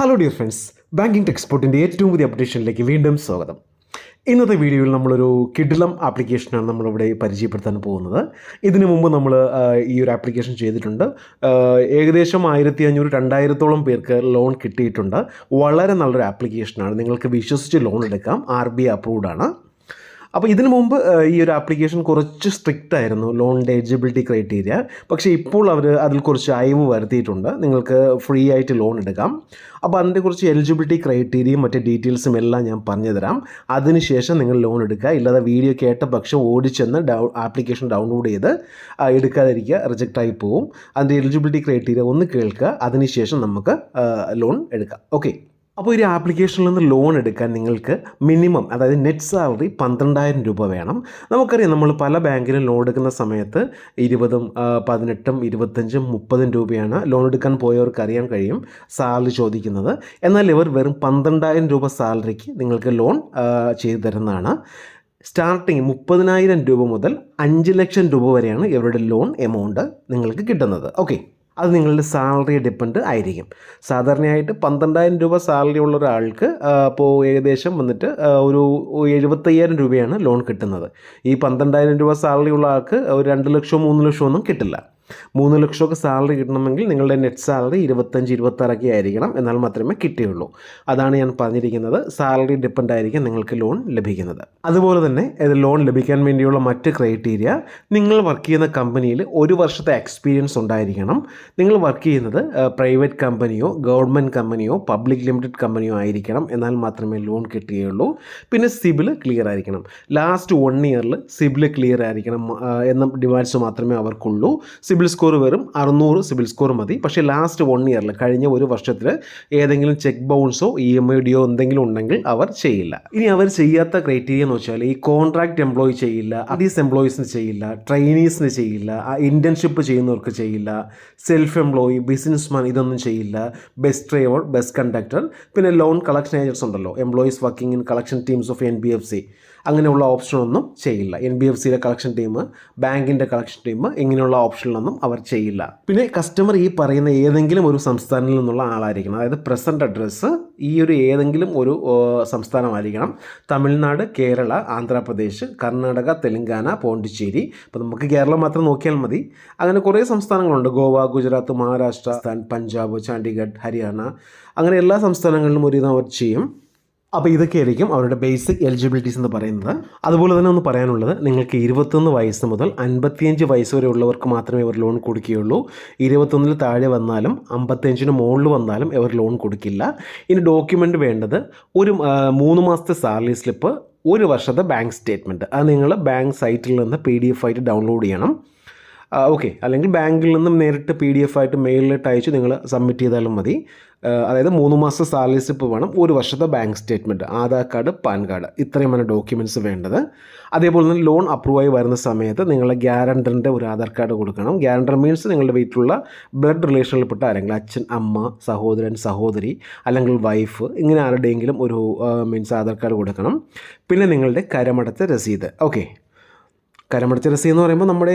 Hello dear friends, banking ടെക്സ്പോർട്ടിൻ്റെ ഏറ്റവും പുതിയ അപ്ഡേഷനിലേക്ക് വീണ്ടും സ്വാഗതം. ഇന്നത്തെ വീഡിയോയിൽ നമ്മളൊരു കിഡിലം ആപ്ലിക്കേഷനാണ് നമ്മളിവിടെ പരിചയപ്പെടുത്താൻ പോകുന്നത്. ഇതിനു മുമ്പ് നമ്മൾ ഈ ഒരു ആപ്ലിക്കേഷൻ ചെയ്തിട്ടുണ്ട്. ഏകദേശം 1500-2000 പേർക്ക് ലോൺ കിട്ടിയിട്ടുണ്ട്. വളരെ നല്ലൊരു ആപ്ലിക്കേഷനാണ്. നിങ്ങൾക്ക് വിശ്വസിച്ച് ലോൺ എടുക്കാം. RBI അപ്രൂവ്ഡ് ആണ്. അപ്പോൾ ഇതിനു മുമ്പ് ഈ ഒരു ആപ്ലിക്കേഷൻ കുറച്ച് സ്ട്രിക്റ്റ് ആയിരുന്നു, ലോണിൻ്റെ എലിജിബിലിറ്റി ക്രൈറ്റീരിയ. പക്ഷേ ഇപ്പോൾ അവർ അതിൽ കുറച്ച് അയവ് വരുത്തിയിട്ടുണ്ട്. നിങ്ങൾക്ക് ഫ്രീ ആയിട്ട് ലോൺ എടുക്കാം. അപ്പോൾ അതിൻ്റെ കുറച്ച് എലിജിബിലിറ്റി ക്രൈറ്റീരിയയും മറ്റ് ഡീറ്റെയിൽസും എല്ലാം ഞാൻ പറഞ്ഞു തരാം. അതിനുശേഷം നിങ്ങൾ ലോൺ എടുക്കുക. ഇല്ലാതെ വീഡിയോ കേട്ട പക്ഷം ഓടിച്ചെന്ന് ആപ്ലിക്കേഷൻ ഡൗൺലോഡ് ചെയ്ത് എടുക്കാതിരിക്കുക, റിജക്റ്റായി പോവും. അതിൻ്റെ എലിജിബിലിറ്റി ക്രൈറ്റീരിയ ഒന്ന് കേൾക്കുക. അതിനുശേഷം നമുക്ക് ലോൺ എടുക്കാം. ഓക്കെ. അപ്പോൾ ഒരു ആപ്ലിക്കേഷനിൽ നിന്ന് ലോൺ എടുക്കാൻ നിങ്ങൾക്ക് മിനിമം, അതായത് നെറ്റ് സാലറി 12,000 രൂപ വേണം. നമുക്കറിയാം, നമ്മൾ പല ബാങ്കിലും ലോൺ എടുക്കുന്ന സമയത്ത് 20, 18, 25, 30 രൂപയാണ് ലോൺ എടുക്കാൻ പോയവർക്ക് അറിയാൻ കഴിയും സാലറി ചോദിക്കുന്നത്. എന്നാൽ ഇവർ വെറും 12,000 രൂപ സാലറിക്ക് നിങ്ങൾക്ക് ലോൺ ചെയ്തു തരുന്നതാണ്. സ്റ്റാർട്ടിങ് 30,000 രൂപ മുതൽ 5 ലക്ഷം രൂപ വരെയാണ് ഇവരുടെ ലോൺ എമൗണ്ട് നിങ്ങൾക്ക് കിട്ടുന്നത്. ഓക്കെ. അത് നിങ്ങളുടെ സാലറി ഡിപ്പെൻഡ് ആയിരിക്കും. സാധാരണയായിട്ട് 12,000 രൂപ സാലറി ഉള്ള ഒരാൾക്ക് ഇപ്പോൾ ഏകദേശം വന്നിട്ട് ഒരു 75,000 രൂപയാണ് ലോൺ കിട്ടുന്നത്. ഈ 12,000 രൂപ സാലറി ഉള്ള ആൾക്ക് ഒരു 2 ലക്ഷമോ 3 ലക്ഷമോ ഒന്നും കിട്ടില്ല. 3 ലക്ഷമൊക്കെ സാലറി കിട്ടണമെങ്കിൽ നിങ്ങളുടെ നെറ്റ് സാലറി 25-26 ആയിരിക്കണം. എന്നാൽ മാത്രമേ കിട്ടുകയുള്ളൂ. അതാണ് ഞാൻ പറഞ്ഞിരിക്കുന്നത്. സാലറി ഡിപ്പെൻഡ് ആയിരിക്കും നിങ്ങൾക്ക് ലോൺ ലഭിക്കുന്നത്. അതുപോലെ തന്നെ ഇത് ലോൺ ലഭിക്കാൻ വേണ്ടിയുള്ള മറ്റ് ക്രൈറ്റീരിയ, നിങ്ങൾ വർക്ക് ചെയ്യുന്ന കമ്പനിയിൽ 1 വർഷത്തെ എക്സ്പീരിയൻസ് ഉണ്ടായിരിക്കണം. നിങ്ങൾ വർക്ക് ചെയ്യുന്നത് പ്രൈവറ്റ് കമ്പനിയോ ഗവൺമെൻറ് കമ്പനിയോ പബ്ലിക് ലിമിറ്റഡ് കമ്പനിയോ ആയിരിക്കണം. എന്നാൽ മാത്രമേ ലോൺ കിട്ടുകയുള്ളൂ. പിന്നെ സിബിൽ ക്ലിയർ ആയിരിക്കണം. ലാസ്റ്റ് 1 ഇയറിൽ സിബിൽ ക്ലിയർ ആയിരിക്കണം എന്ന ഡിമാൻഡ്സ് മാത്രമേ അവർക്കുള്ളൂ. സിബിൽ സ്കോർ വെറും 600 സിബിൽ സ്കോർ മതി. പക്ഷേ ലാസ്റ്റ് 1 ഇയറിൽ, കഴിഞ്ഞ 1 വർഷത്തിൽ ഏതെങ്കിലും ചെക്ക് ബൗൺസോ EMIDയോ എന്തെങ്കിലും ഉണ്ടെങ്കിൽ അവർ ചെയ്യില്ല. ഇനി അവർ ചെയ്യാത്ത ക്രൈറ്റീരിയ എന്ന് വെച്ചാൽ ഈ കോൺട്രാക്ട് എംപ്ലോയി ചെയ്യില്ല, അതീസ് എംപ്ലോയീസിന് ചെയ്യില്ല, ട്രെയിനീസിന് ചെയ്യില്ല, ഇൻറ്റേൺഷിപ്പ് ചെയ്യുന്നവർക്ക് ചെയ്യില്ല, സെൽഫ് എംപ്ലോയി, ബിസിനസ്മാൻ ഇതൊന്നും ചെയ്യില്ല, ബസ് ഡ്രൈവർ, ബസ് കണ്ടക്ടർ, പിന്നെ ലോൺ കളക്ഷൻ ഏജൻറ്റ്സ് ഉണ്ടല്ലോ, employees working in collection teams of NBFC, അങ്ങനെയുള്ള ഓപ്ഷനൊന്നും ചെയ്യില്ല. NBFCയുടെ കളക്ഷൻ ടീം, ബാങ്കിൻ്റെ കളക്ഷൻ ടീം, ഇങ്ങനെയുള്ള ഓപ്ഷനിലൊന്നും അവർ ചെയ്യില്ല. പിന്നെ കസ്റ്റമർ ഈ പറയുന്ന ഏതെങ്കിലും ഒരു സംസ്ഥാനത്തിൽ നിന്നുള്ള ആളായിരിക്കണം. അതായത് പ്രസൻറ്റ് അഡ്രസ്സ് ഈ ഒരു ഏതെങ്കിലും ഒരു സംസ്ഥാനമായിരിക്കണം. തമിഴ്നാട്, കേരള, ആന്ധ്രാപ്രദേശ്, കർണാടക, തെലങ്കാന, പോണ്ടിച്ചേരി. അപ്പോൾ നമുക്ക് കേരളം മാത്രം നോക്കിയാൽ മതി. അങ്ങനെ കുറേ സംസ്ഥാനങ്ങളുണ്ട്. ഗോവ, ഗുജറാത്ത്, മഹാരാഷ്ട്ര, പഞ്ചാബ്, ചണ്ഡീഗഡ്, ഹരിയാന, അങ്ങനെ എല്ലാ സംസ്ഥാനങ്ങളിലും ഒരുവിധം അവർ ചെയ്യും. അപ്പോൾ ഇതൊക്കെയായിരിക്കും അവരുടെ ബേസിക് എലിജിബിലിറ്റീസ് എന്ന് പറയുന്നത്. അതുപോലെ തന്നെ ഒന്ന് പറയാനുള്ളത്, നിങ്ങൾക്ക് 21 വയസ്സ് മുതൽ 55 വയസ്സ് വരെ ഉള്ളവർക്ക് മാത്രമേ ഇവർ ലോൺ കൊടുക്കുകയുള്ളൂ. 21 താഴെ വന്നാലും 55 മുകളിൽ വന്നാലും ഇവർ ലോൺ കൊടുക്കില്ല. ഇനി ഡോക്യുമെൻ്റ് വേണ്ടത് ഒരു 3 മാസത്തെ സാലറി സ്ലിപ്പ്, 1 വർഷത്തെ ബാങ്ക് സ്റ്റേറ്റ്മെൻറ്റ്. അത് നിങ്ങൾ ബാങ്ക് സൈറ്റിൽ നിന്ന് PDF ആയിട്ട് ഡൗൺലോഡ് ചെയ്യണം. ഓക്കെ. അല്ലെങ്കിൽ ബാങ്കിൽ നിന്നും നേരിട്ട് PDF ആയിട്ട് മെയിലിലിട്ട് അയച്ച് നിങ്ങൾ സബ്മിറ്റ് ചെയ്താലും മതി. അതായത് 3 മാസത്തെ സാലറി സ്ലിപ്പ് വേണം, 1 വർഷത്തെ bank statement, Aadhaar card, pan card, ഇത്രയുമാണ് ഡോക്യുമെൻറ്റ്സ് വേണ്ടത്. അതേപോലെ തന്നെ ലോൺ അപ്രൂവായി വരുന്ന സമയത്ത് നിങ്ങളുടെ ഗ്യാരണ്ടറിൻ്റെ ഒരു ആധാർ കാർഡ് കൊടുക്കണം. ഗ്യാരണ്ടർ മീൻസ് നിങ്ങളുടെ വീട്ടിലുള്ള ബ്ലഡ് റിലേഷനിൽപ്പെട്ട ആരെങ്കിലും, അച്ഛൻ, അമ്മ, സഹോദരൻ, സഹോദരി, അല്ലെങ്കിൽ വൈഫ്, ഇങ്ങനെ ആരുടെയെങ്കിലും ഒരു മീൻസ് ആധാർ കാർഡ് കൊടുക്കണം. പിന്നെ നിങ്ങളുടെ കരമടച്ച രസീത്. ഓക്കെ. കരമടച്ച രസീത് എന്ന് പറയുമ്പോൾ നമ്മുടെ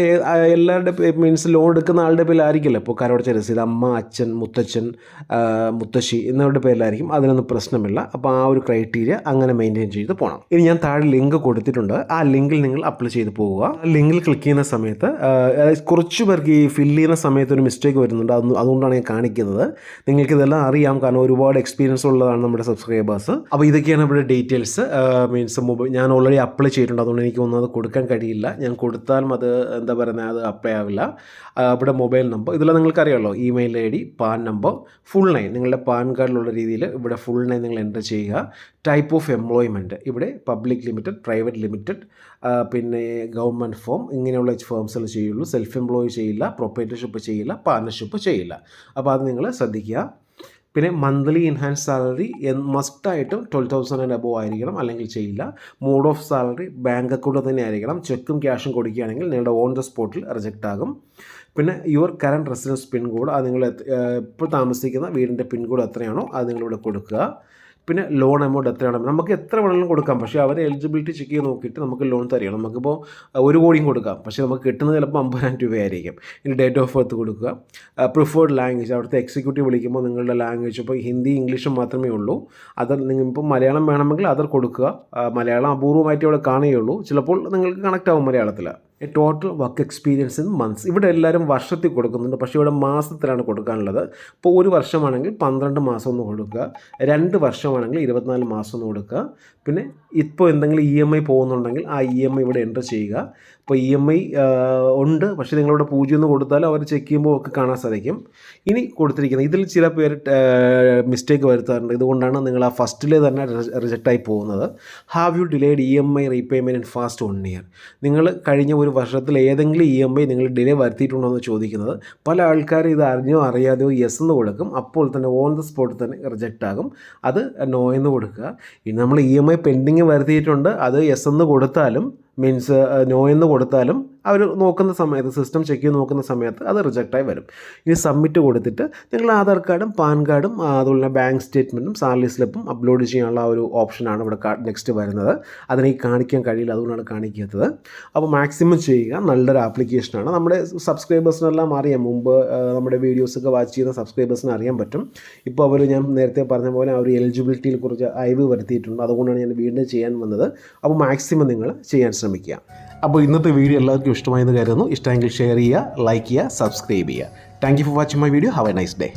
എല്ലാവരുടെ മീൻസ് ലോൺ എടുക്കുന്ന ആളുടെ പേരിലായിരിക്കില്ല. ഇപ്പോൾ കരമടച്ച രസീത് അമ്മ, അച്ഛൻ, മുത്തച്ഛൻ, മുത്തശ്ശി എന്നിവരുടെ പേരിലായിരിക്കും. അതിനൊന്നും പ്രശ്നമില്ല. അപ്പോൾ ആ ഒരു ക്രൈറ്റീരിയ അങ്ങനെ മെയിൻറ്റെയിൻ ചെയ്ത് പോകണം. ഇനി ഞാൻ താഴെ ലിങ്ക് കൊടുത്തിട്ടുണ്ട്. ആ ലിങ്കിൽ നിങ്ങൾ അപ്ലൈ ചെയ്ത് പോവുക. ലിങ്കിൽ ക്ലിക്ക് ചെയ്യുന്ന സമയത്ത് കുറച്ച് പേർക്ക് ഈ ഫില്ല് ചെയ്യുന്ന സമയത്ത് ഒരു മിസ്റ്റേക്ക് വരുന്നുണ്ട്. അതുകൊണ്ടാണ് ഞാൻ കാണിക്കുന്നത്. നിങ്ങൾക്കിതെല്ലാം അറിയാം, കാരണം ഒരുപാട് എക്സ്പീരിയൻസ് ഉള്ളതാണ് നമ്മുടെ സബ്സ്ക്രൈബേഴ്സ്. അപ്പോൾ ഇതൊക്കെയാണ് ഇവിടെ ഡീറ്റെയിൽസ്. മീൻസ് ഞാൻ ഓൾറെഡി അപ്ലൈ ചെയ്തിട്ടുണ്ട്. അതുകൊണ്ട് എനിക്ക് ഒന്നും അത് കൊടുക്കാൻ കഴിയില്ല. ഞാൻ കൊടുത്താലും അത് എന്താ പറയുന്നത്, അത് അപ്ലൈ ആവില്ല. ഇവിടെ മൊബൈൽ നമ്പർ, ഇതെല്ലാം നിങ്ങൾക്കറിയാമല്ലോ, email ID, pan number, full name, നിങ്ങളുടെ പാൻ കാർഡിലുള്ള രീതിയിൽ ഇവിടെ ഫുൾ നെയിം നിങ്ങൾ എൻ്റർ ചെയ്യുക. ടൈപ്പ് ഓഫ് എംപ്ലോയ്മെൻറ്റ് ഇവിടെ പബ്ലിക് ലിമിറ്റഡ്, പ്രൈവറ്റ് ലിമിറ്റഡ്, പിന്നെ ഗവൺമെൻറ് ഫോം, ഇങ്ങനെയുള്ള ഫേംസിൽ ചെയ്യുള്ളൂ. സെൽഫ് എംപ്ലോയി ചെയ്യില്ല, പ്രൊപ്പറേറ്റർഷിപ്പ് ചെയ്യില്ല, പാർട്ണർഷിപ്പ് ചെയ്യില്ല. അപ്പോൾ അത് നിങ്ങൾ ശ്രദ്ധിക്കുക. പിന്നെ മന്ത്ലി ഇൻഹാൻസ് സാലറി മസ്റ്റായിട്ടും 12,000 ആൻഡ് അബോവ് ആയിരിക്കണം, അല്ലെങ്കിൽ ചെയ്യില്ല. Mode of salary bank account തന്നെ ആയിരിക്കണം. ചെക്കും ക്യാഷും കൊടുക്കുകയാണെങ്കിൽ നിങ്ങളുടെ ഓൺ ദ സ്പോട്ടിൽ റിജക്റ്റ് ആകും. പിന്നെ യുവർ കറൻറ്റ് റെസിഡൻസ് പിൻകോഡ്, അത് നിങ്ങൾ ഇപ്പോൾ താമസിക്കുന്ന വീടിൻ്റെ പിൻകോഡ് എത്രയാണോ അത് നിങ്ങളിവിടെ കൊടുക്കുക. പിന്നെ ലോൺ എമൗണ്ട് എത്രയാണ് നമുക്ക് എത്ര വേണമെങ്കിലും കൊടുക്കാം. പക്ഷേ അവർ എലിജിബിലിറ്റി ചെക്ക് ചെയ്ത് നോക്കിയിട്ട് നമുക്ക് ലോൺ തരികയാണ്. നമുക്കിപ്പോൾ 1 കോടിയും കൊടുക്കാം, പക്ഷേ നമുക്ക് കിട്ടുന്നത് ചിലപ്പോൾ 50,000 രൂപയായിരിക്കും. ഇനി ഡേറ്റ് ഓഫ് ബർത്ത് കൊടുക്കുക, പ്രിഫേർഡ് ലാംഗ്വേജ് അവിടുത്തെ എക്സിക്യൂട്ടീവ് വിളിക്കുമ്പോൾ നിങ്ങളുടെ ലാംഗ്വേജ് ഇപ്പോൾ ഹിന്ദി ഇംഗ്ലീഷും മാത്രമേ ഉള്ളൂ. അതർ നിങ്ങൾ ഇപ്പോൾ മലയാളം വേണമെങ്കിൽ അതർ കൊടുക്കുക. മലയാളം അപൂർവമായിട്ട് ഇവിടെ കാണുകയുള്ളൂ, ചിലപ്പോൾ നിങ്ങൾക്ക് കണക്റ്റ് ആവും മലയാളത്തിൽ. Total work experience in months. ഇവിടെ എല്ലാവരും വർഷത്തിൽ കൊടുക്കുന്നുണ്ട്, പക്ഷേ ഇവിടെ മാസത്തിലാണ് കൊടുക്കാനുള്ളത്. ഇപ്പോൾ 1 വർഷമാണെങ്കിൽ 12 മാസം ഒന്ന് കൊടുക്കുക, 2 വർഷമാണെങ്കിൽ 24 മാസം ഒന്ന് കൊടുക്കുക. പിന്നെ ഇപ്പോൾ എന്തെങ്കിലും EMI പോകുന്നുണ്ടെങ്കിൽ ആ EMI ഇവിടെ എൻ്റർ ചെയ്യുക. ഇപ്പോൾ EMI ഉണ്ട്, പക്ഷേ നിങ്ങളിവിടെ 0 എന്ന് കൊടുത്താൽ അവർ ചെക്ക് ചെയ്യുമ്പോൾ ഒക്കെ കാണാൻ സാധിക്കും. ഇനി കൊടുത്തിരിക്കുന്നത് ഇതിൽ ചില പേര് മിസ്റ്റേക്ക് വരുത്താറുണ്ട്, ഇതുകൊണ്ടാണ് നിങ്ങൾ ആ ഫസ്റ്റിലെ തന്നെ റിജക്റ്റായി പോകുന്നത്. Have you delayed EMI repayment in fast 1 year. നിങ്ങൾ കഴിഞ്ഞ 1 വർഷത്തിൽ ഏതെങ്കിലും EMI നിങ്ങൾ ഡിലേ വരുത്തിയിട്ടുണ്ടോ എന്ന് ചോദിക്കുന്നത്. പല ആൾക്കാരും ഇത് അറിഞ്ഞോ അറിയാതെയോ യെസ് എന്ന് കൊടുക്കും, അപ്പോൾ തന്നെ ഓൺ ദ സ്പോട്ട് തന്നെ റിജക്റ്റ് ആകും. അത് നോ എന്ന് കൊടുക്കുക. ഇനി നമ്മൾ EMI പെൻഡിങ് വരുത്തിയിട്ടുണ്ട്, അത് യെസ് എന്ന് കൊടുത്താലും മീൻസ് നോ എന്ന് കൊടുത്താലും അവർ നോക്കുന്ന സമയത്ത് സിസ്റ്റം ചെക്ക് ചെയ്ത് നോക്കുന്ന സമയത്ത് അത് റിജക്റ്റായി വരും. ഇനി സബ്മിറ്റ് കൊടുത്തിട്ട് നിങ്ങൾ ആധാർ കാർഡും പാൻ കാർഡും അതുപോലെ ബാങ്ക് സ്റ്റേറ്റ്മെൻറ്റും സാലറി സ്ലിപ്പും അപ്ലോഡ് ചെയ്യാനുള്ള ഒരു ഓപ്ഷനാണ് ഇവിടെ നെക്സ്റ്റ് വരുന്നത്. അതിനെനിക്ക് കാണിക്കാൻ കഴിയില്ല, അതുകൊണ്ടാണ് കാണിക്കാത്തത്. അപ്പോൾ മാക്സിമം ചെയ്യുക. നല്ലൊരു ആപ്ലിക്കേഷനാണ്. നമ്മുടെ സബ്സ്ക്രൈബേഴ്സിനെല്ലാം അറിയാം, മുമ്പ് നമ്മുടെ വീഡിയോസൊക്കെ വാച്ച് ചെയ്യുന്ന സബ്സ്ക്രൈബേഴ്സിന് അറിയാൻ പറ്റും. ഇപ്പോൾ അവർ ഞാൻ നേരത്തെ പറഞ്ഞ പോലെ അവർ എലിജിബിലിറ്റിയിൽ കുറച്ച് അയവ് വരുത്തിയിട്ടുണ്ട്, അതുകൊണ്ടാണ് ഞാൻ വീണ്ടും ചെയ്യാൻ വന്നത്. അപ്പോൾ മാക്സിമം നിങ്ങൾ ചെയ്യാൻ ശ്രമിക്കുക. അപ്പോൾ ഇന്നത്തെ വീഡിയോ എല്ലാവർക്കും ഇഷ്ടമായെന്ന് കരുതുന്നു. ഇഷ്ടമെങ്കിൽ ഷെയർ ചെയ്യുക, ലൈക്ക് ചെയ്യുക, സബ്സ്ക്രൈബ് ചെയ്യുക. Thank you for watching my video. Have A nice day.